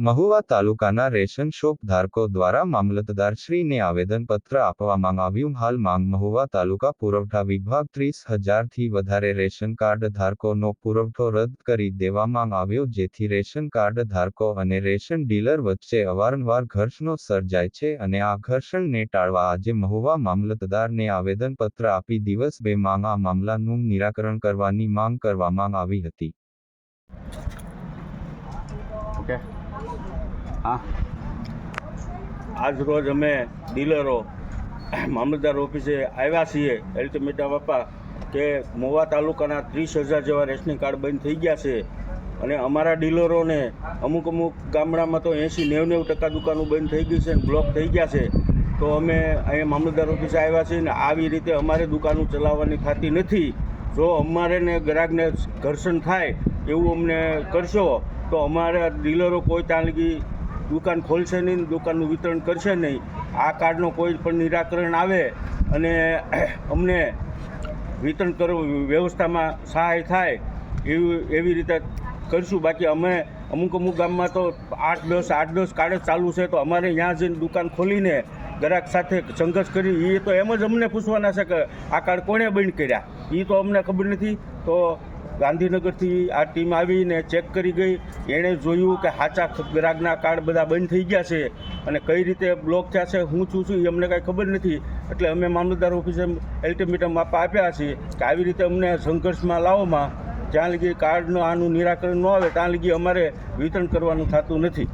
મહુવા તાલુકાના ration shop ધારકો દ્વારા મામલતદારશ્રીને આવેદનપત્ર આપવામાં આવ્યું. હાલ માંગ મહુવા તાલુકા પુરવઠા વિભાગ 30,000 થી વધારે રેશન કાર્ડ ધારકોનો પુરવઠો રદ કરી દેવામાં આવ્યો, જેથી રેશન કાર્ડ ધારકો અને રેશન ડીલર વચ્ચે અવારનવાર ઘર્ષણો સર્જાય છે અને આ ઘર્ષણને ટાળવા આજે મહુવા મામલતદારને આવેદનપત્ર આપી દિવસ 2 માં આ મામલાનું નિરાકરણ કરવાની માંગ કરવામાં આવી હતી. ઓકે. હા, આજ રોજ અમે ડીલરો મામલતદાર ઓફિસે આવ્યા છીએ અલ્ટિમેટમ આપવા કે મહુવા તાલુકાના 30,000 જેવા રેશનિંગ કાર્ડ બંધ થઈ ગયા છે અને અમારા ડીલરોને અમુક ગામડામાં તો 80-90% દુકાનો બંધ થઈ ગઈ છે અને બ્લોક થઈ ગયા છે. તો અમે અહીંયા મામલતદાર ઓફિસે આવ્યા છીએ ને આવી રીતે અમારે દુકાનો ચલાવવાની થતી નથી. જો અમારે ને ગ્રાહકને ઘર્ષણ થાય એવું અમને કરશો તો અમારા ડીલરો કોઈ ત્યાં લગી દુકાન ખોલશે નહીં, દુકાનનું વિતરણ કરશે નહીં. આ કાર્ડનો કોઈ પણ નિરાકરણ આવે અને અમને વિતરણ કરવું વ્યવસ્થામાં સહાય થાય એવી રીતે કરીશું. બાકી અમે અમુક ગામમાં તો 8-10 કાર્ડ ચાલુ છે, તો અમારે ત્યાં જઈને દુકાન ખોલીને ગ્રાહક સાથે સંઘર્ષ કરી એ તો એમ જ અમને પૂછવાના છે કે આ કાર્ડ કોણે બંધ કર્યા, એ તો અમને ખબર નથી. તો ગાંધીનગરથી આ ટીમ આવીને ચેક કરી ગઈ, એણે જોયું કે સાચા ગ્રાહકના કાર્ડ બધા બંધ થઈ ગયા છે અને કઈ રીતે બ્લોક થયા છે, હું છું એ અમને કાંઈ ખબર નથી. એટલે અમે મામલતદાર ઓફિસે અલ્ટિમેટમ આપ્યા છીએ કે આવી રીતે અમને સંઘર્ષમાં લાવવામાં જ્યાં લગી કાર્ડનું આનું નિરાકરણ ન આવે ત્યાં લગી અમારે વિતરણ કરવાનું થતું નથી.